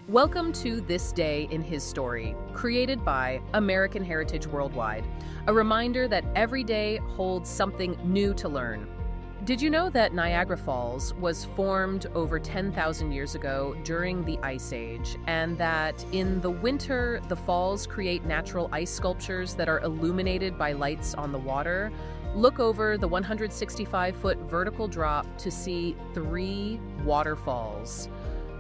Welcome to This Day in His Story, created by American Heritage Worldwide, a reminder that every day holds something new to learn. Did you know that Niagara Falls was formed over 10,000 years ago during the Ice Age, and that in the winter, the falls create natural ice sculptures that are illuminated by lights on the water? Look over the 165-foot vertical drop to see 3 waterfalls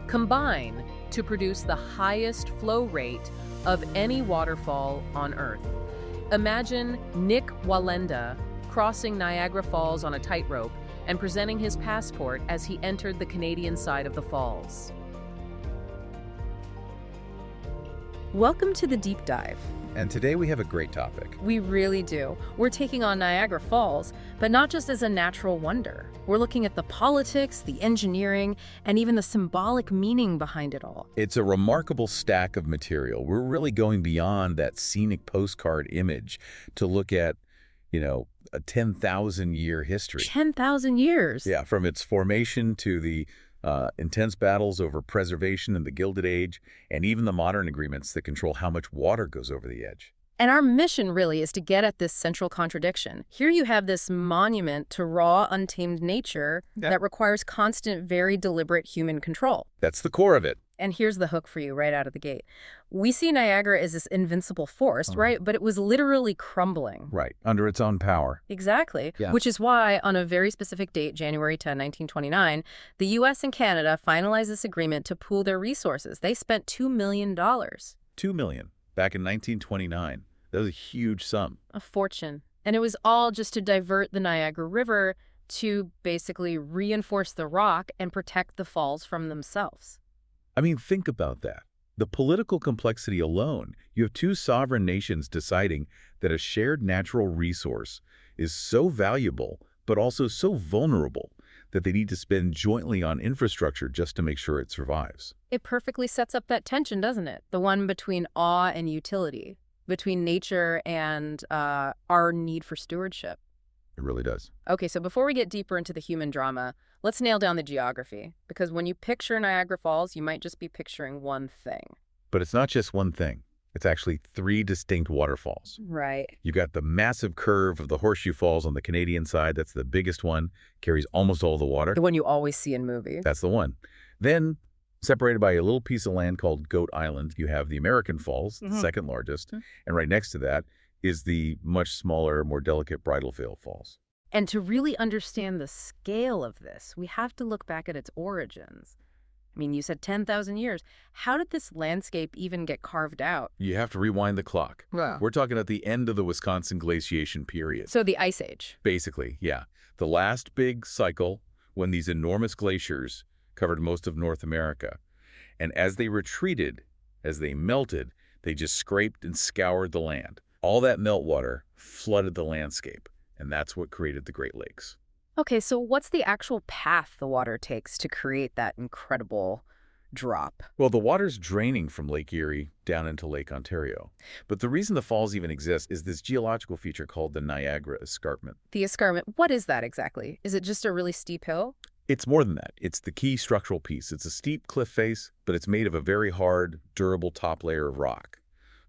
combine to produce the highest flow rate of any waterfall on Earth. Imagine Nick Walenda crossing Niagara Falls on a tightrope and presenting his passport as he entered the Canadian side of the falls. Welcome to the Deep Dive. And today we have a great topic. We really do. We're taking on Niagara Falls, but not just as a natural wonder. We're looking at the politics, the engineering, and even the symbolic meaning behind it all. It's a remarkable stack of material. We're really going beyond that scenic postcard image to look at, a 10,000-year history. 10,000 years? Yeah, from its formation to the intense battles over preservation in the Gilded Age, and even the modern agreements that control how much water goes over the edge. And our mission really is to get at this central contradiction. Here you have this monument to raw, untamed nature that requires constant, very deliberate human control. That's the core of it. And here's the hook for you right out of the gate. We see Niagara as this invincible force, right? But it was literally crumbling. Right, under its own power. Exactly. Yeah. Which is why, on a very specific date, January 10, 1929, the U.S. and Canada finalized this agreement to pool their resources. They spent $2 million. $2 million back in 1929. That was a huge sum. A fortune. And it was all just to divert the Niagara River to basically reinforce the rock and protect the falls from themselves. I mean, think about that. The political complexity alone. You have 2 sovereign nations deciding that a shared natural resource is so valuable, but also so vulnerable that they need to spend jointly on infrastructure just to make sure it survives. It perfectly sets up that tension, doesn't it? The one between awe and utility, between nature and our need for stewardship. It really does. Okay, so before we get deeper into the human drama, let's nail down the geography. Because when you picture Niagara Falls, you might just be picturing one thing. But it's not just one thing. It's actually 3 distinct waterfalls. Right. You got the massive curve of the Horseshoe Falls on the Canadian side. That's the biggest one, carries almost all the water. The one you always see in movies. That's the one. Then, separated by a little piece of land called Goat Island, you have the American Falls, the second largest. And right next to that is the much smaller, more delicate Bridal Veil Falls. And to really understand the scale of this, we have to look back at its origins. I mean, you said 10,000 years. How did this landscape even get carved out? You have to rewind the clock. Wow. We're talking at the end of the Wisconsin glaciation period. So the Ice Age. Basically, yeah. The last big cycle when these enormous glaciers covered most of North America. And as they retreated, as they melted, they just scraped and scoured the land. All that meltwater flooded the landscape, and that's what created the Great Lakes. Okay, so what's the actual path the water takes to create that incredible drop? Well, the water's draining from Lake Erie down into Lake Ontario. But the reason the falls even exist is this geological feature called the Niagara Escarpment. The escarpment, what is that exactly? Is it just a really steep hill? It's more than that. It's the key structural piece. It's a steep cliff face, but it's made of a very hard, durable top layer of rock.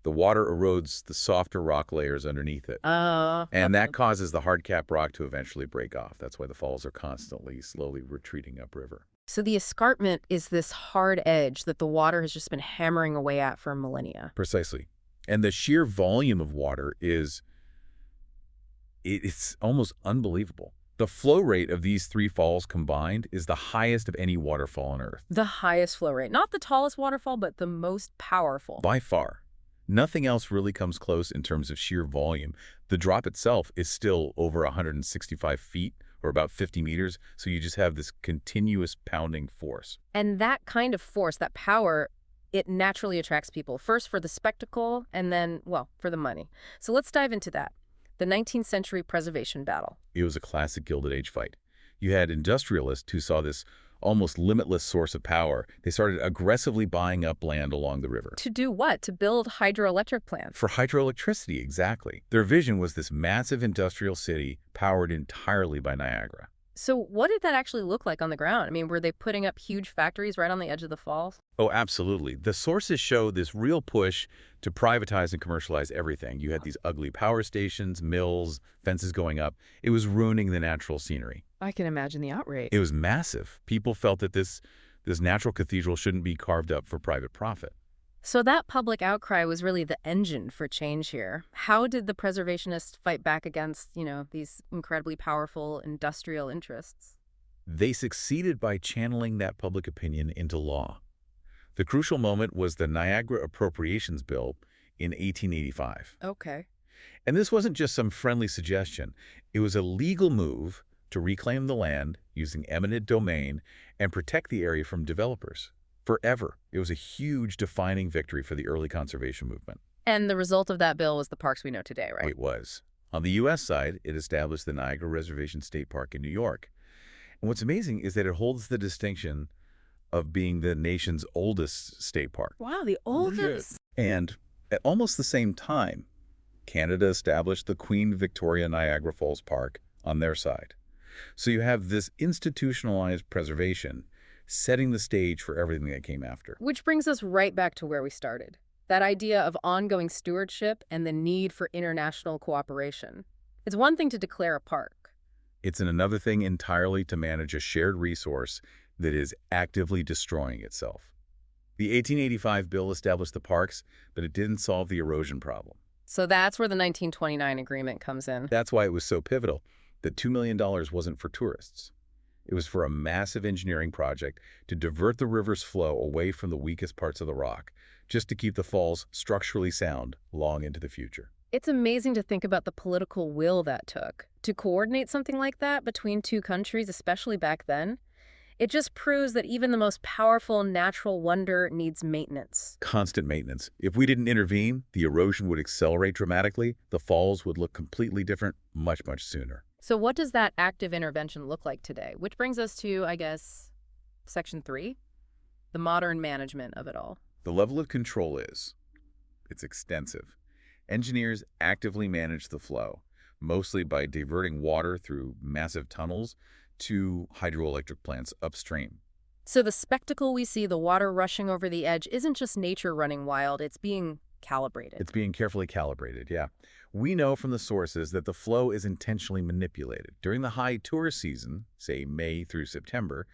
The water erodes the softer rock layers underneath it. And that causes the hard cap rock to eventually break off. That's why the falls are constantly, slowly retreating upriver. So the escarpment is this hard edge that the water has just been hammering away at for millennia. Precisely. And the sheer volume of water it's almost unbelievable. The flow rate of these 3 falls combined is the highest of any waterfall on Earth. The highest flow rate. Not the tallest waterfall, but the most powerful. By far. Nothing else really comes close in terms of sheer volume. The drop itself is still over 165 feet, or about 50 meters, so you just have this continuous pounding force. And that kind of force, that power, it naturally attracts people. First for the spectacle, and then, well, for the money. So let's dive into that. The 19th century preservation battle. It was a classic Gilded Age fight. You had industrialists who saw this almost limitless source of power. They started aggressively buying up land along the river. To do what? To build hydroelectric plants? For hydroelectricity, exactly. Their vision was this massive industrial city powered entirely by Niagara. So what did that actually look like on the ground? I mean, were they putting up huge factories right on the edge of the falls? Oh, absolutely. The sources show this real push to privatize and commercialize everything. You had these ugly power stations, mills, fences going up. It was ruining the natural scenery. I can imagine the outrage. It was massive. People felt that this natural cathedral shouldn't be carved up for private profit. So that public outcry was really the engine for change here. How did the preservationists fight back against, these incredibly powerful industrial interests? They succeeded by channeling that public opinion into law. The crucial moment was the Niagara Appropriations Bill in 1885. Okay. And this wasn't just some friendly suggestion. It was a legal move to reclaim the land using eminent domain and protect the area from developers. Forever. It was a huge defining victory for the early conservation movement. And the result of that bill was the parks we know today, right? It was. On the U.S. side, it established the Niagara Reservation State Park in New York. And what's amazing is that it holds the distinction of being the nation's oldest state park. Wow, the oldest. And at almost the same time, Canada established the Queen Victoria Niagara Falls Park on their side. So you have this institutionalized preservation setting the stage for everything that came after. Which brings us right back to where we started. That idea of ongoing stewardship and the need for international cooperation. It's one thing to declare a park. It's another thing entirely to manage a shared resource that is actively destroying itself. The 1885 bill established the parks, but it didn't solve the erosion problem. So that's where the 1929 agreement comes in. That's why it was so pivotal that $2 million wasn't for tourists. It was for a massive engineering project to divert the river's flow away from the weakest parts of the rock, just to keep the falls structurally sound long into the future. It's amazing to think about the political will that took. To coordinate something like that between two countries, especially back then, it just proves that even the most powerful natural wonder needs maintenance. Constant maintenance. If we didn't intervene, the erosion would accelerate dramatically. The falls would look completely different much, much sooner. So what does that active intervention look like today? Which brings us to, I guess, Section 3, the modern management of it all. The level of control it's extensive. Engineers actively manage the flow, mostly by diverting water through massive tunnels to hydroelectric plants upstream. So the spectacle we see, the water rushing over the edge, isn't just nature running wild, it's being calibrated. It's being carefully calibrated, yeah. We know from the sources that the flow is intentionally manipulated. During the high tourist season, say May through September,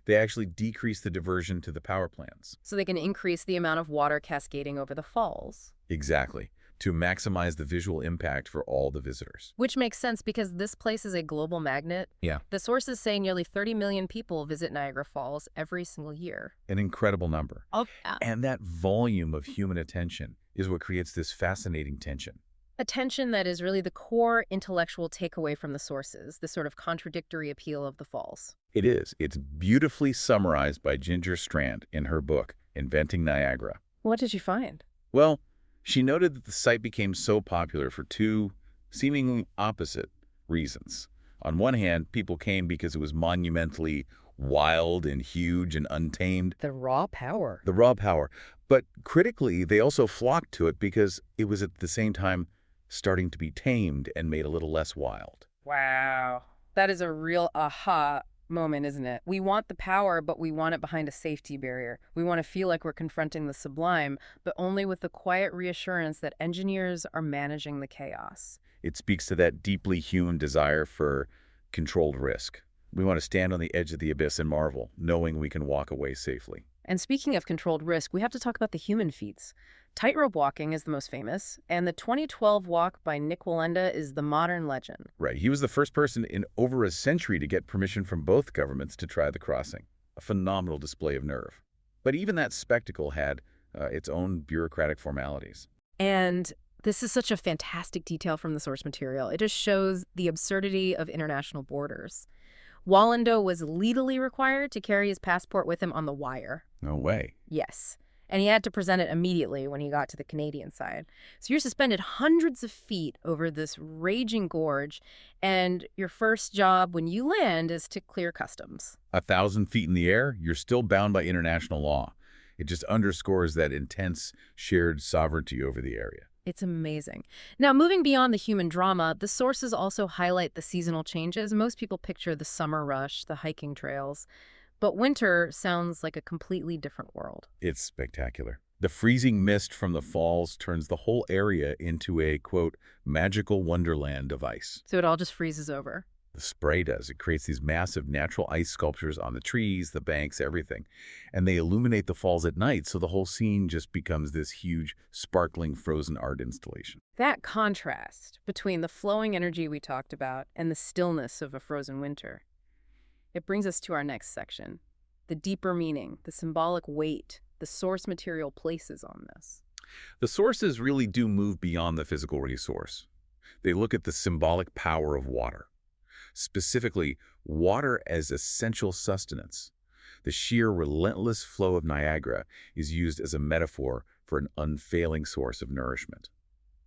they actually decrease the diversion to the power plants. So they can increase the amount of water cascading over the falls. Exactly, to maximize the visual impact for all the visitors. Which makes sense because this place is a global magnet. Yeah. The sources say nearly 30 million people visit Niagara Falls every single year. An incredible number. Oh, yeah. And that volume of human attention is what creates this fascinating tension. A tension that is really the core intellectual takeaway from the sources, the sort of contradictory appeal of the falls. It is. It's beautifully summarized by Ginger Strand in her book, Inventing Niagara. What did you find? Well, she noted that the site became so popular for two seemingly opposite reasons. On one hand, people came because it was monumentally wild and huge and untamed. The raw power. The raw power. But critically, they also flocked to it because it was at the same time starting to be tamed and made a little less wild. Wow. That is a real aha moment, isn't it? We want the power, but we want it behind a safety barrier. We want to feel like we're confronting the sublime, but only with the quiet reassurance that engineers are managing the chaos. It speaks to that deeply human desire for controlled risk. We want to stand on the edge of the abyss and marvel, knowing we can walk away safely. And speaking of controlled risk, we have to talk about the human feats. Tightrope walking is the most famous, and the 2012 walk by Nick Wallenda is the modern legend. Right. He was the first person in over a century to get permission from both governments to try the crossing. A phenomenal display of nerve. But even that spectacle had its own bureaucratic formalities. And this is such a fantastic detail from the source material. It just shows the absurdity of international borders. Wallenda was legally required to carry his passport with him on the wire. No way. Yes. And he had to present it immediately when he got to the Canadian side. So you're suspended hundreds of feet over this raging gorge, and your first job when you land is to clear customs. 1,000 feet in the air, you're still bound by international law. It just underscores that intense shared sovereignty over the area. It's amazing. Now, moving beyond the human drama, the sources also highlight the seasonal changes. Most people picture the summer rush, the hiking trails, but winter sounds like a completely different world. It's spectacular. The freezing mist from the falls turns the whole area into a, quote, magical wonderland of ice. So it all just freezes over. The spray does. It creates these massive natural ice sculptures on the trees, the banks, everything. And they illuminate the falls at night, so the whole scene just becomes this huge, sparkling frozen art installation. That contrast between the flowing energy we talked about and the stillness of a frozen winter. It brings us to our next section, the deeper meaning, the symbolic weight the source material places on this. The sources really do move beyond the physical resource. They look at the symbolic power of water. Specifically, water as essential sustenance. The sheer relentless flow of Niagara is used as a metaphor for an unfailing source of nourishment.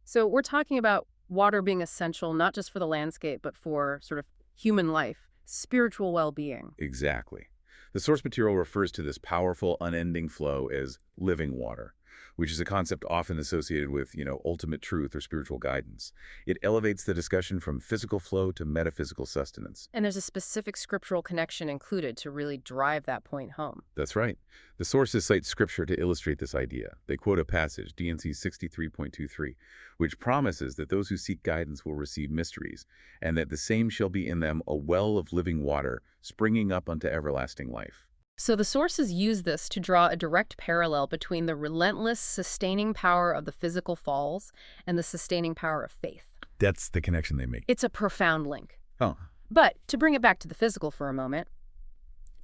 So we're talking about water being essential not just for the landscape, but for sort of human life, spiritual well-being. Exactly. The source material refers to this powerful, unending flow as living water, which is a concept often associated with, ultimate truth or spiritual guidance. It elevates the discussion from physical flow to metaphysical sustenance. And there's a specific scriptural connection included to really drive that point home. That's right. The sources cite scripture to illustrate this idea. They quote a passage, D&C 63.23, which promises that those who seek guidance will receive mysteries, and that the same shall be in them a well of living water, springing up unto everlasting life. So the sources use this to draw a direct parallel between the relentless, sustaining power of the physical falls and the sustaining power of faith. That's the connection they make. It's a profound link. Oh. But to bring it back to the physical for a moment,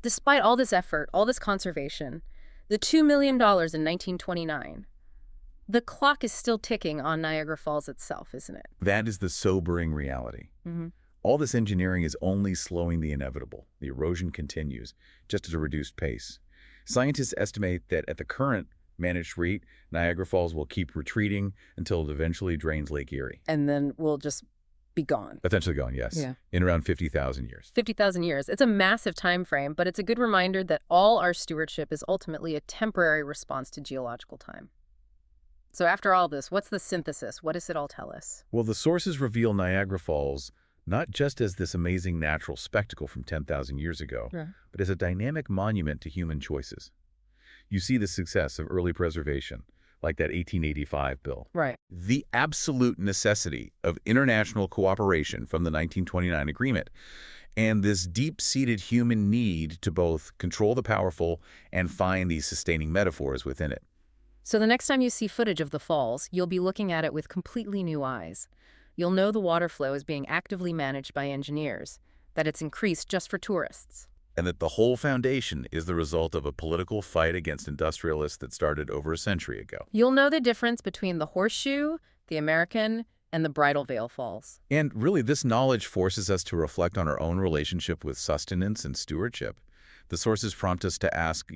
despite all this effort, all this conservation, the $2 million in 1929, the clock is still ticking on Niagara Falls itself, isn't it? That is the sobering reality. Mm-hmm. All this engineering is only slowing the inevitable. The erosion continues, just at a reduced pace. Scientists estimate that at the current managed rate, Niagara Falls will keep retreating until it eventually drains Lake Erie. And then we'll just be gone. Essentially gone, yes. Yeah. In around 50,000 years. 50,000 years. It's a massive time frame, but it's a good reminder that all our stewardship is ultimately a temporary response to geological time. So after all this, what's the synthesis? What does it all tell us? Well, the sources reveal Niagara Falls not just as this amazing natural spectacle from 10,000 years ago, but as a dynamic monument to human choices. You see the success of early preservation, like that 1885 bill. Right. The absolute necessity of international cooperation from the 1929 agreement, and this deep-seated human need to both control the powerful and find these sustaining metaphors within it. So the next time you see footage of the falls, you'll be looking at it with completely new eyes. You'll know the water flow is being actively managed by engineers, that it's increased just for tourists. And that the whole foundation is the result of a political fight against industrialists that started over a century ago. You'll know the difference between the Horseshoe, the American, and the Bridal Veil Falls. And really, this knowledge forces us to reflect on our own relationship with sustenance and stewardship. The sources prompt us to ask,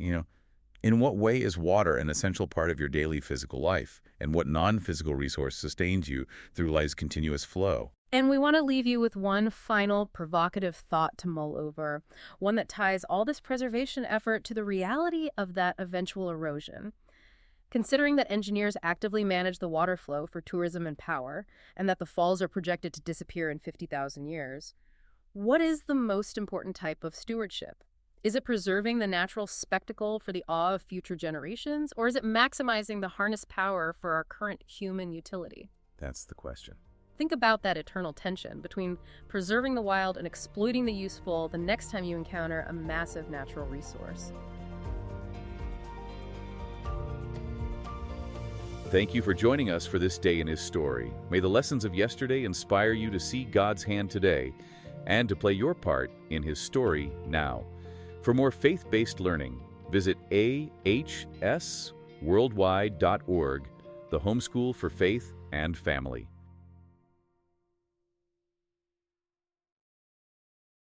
in what way is water an essential part of your daily physical life? And what non-physical resource sustains you through life's continuous flow? And we want to leave you with one final provocative thought to mull over, one that ties all this preservation effort to the reality of that eventual erosion. Considering that engineers actively manage the water flow for tourism and power, and that the falls are projected to disappear in 50,000 years, what is the most important type of stewardship? Is it preserving the natural spectacle for the awe of future generations, or is it maximizing the harnessed power for our current human utility? That's the question. Think about that eternal tension between preserving the wild and exploiting the useful the next time you encounter a massive natural resource. Thank you for joining us for this day in His story. May the lessons of yesterday inspire you to see God's hand today and to play your part in His story now. For more faith-based learning, visit ahsworldwide.org, the homeschool for faith and family.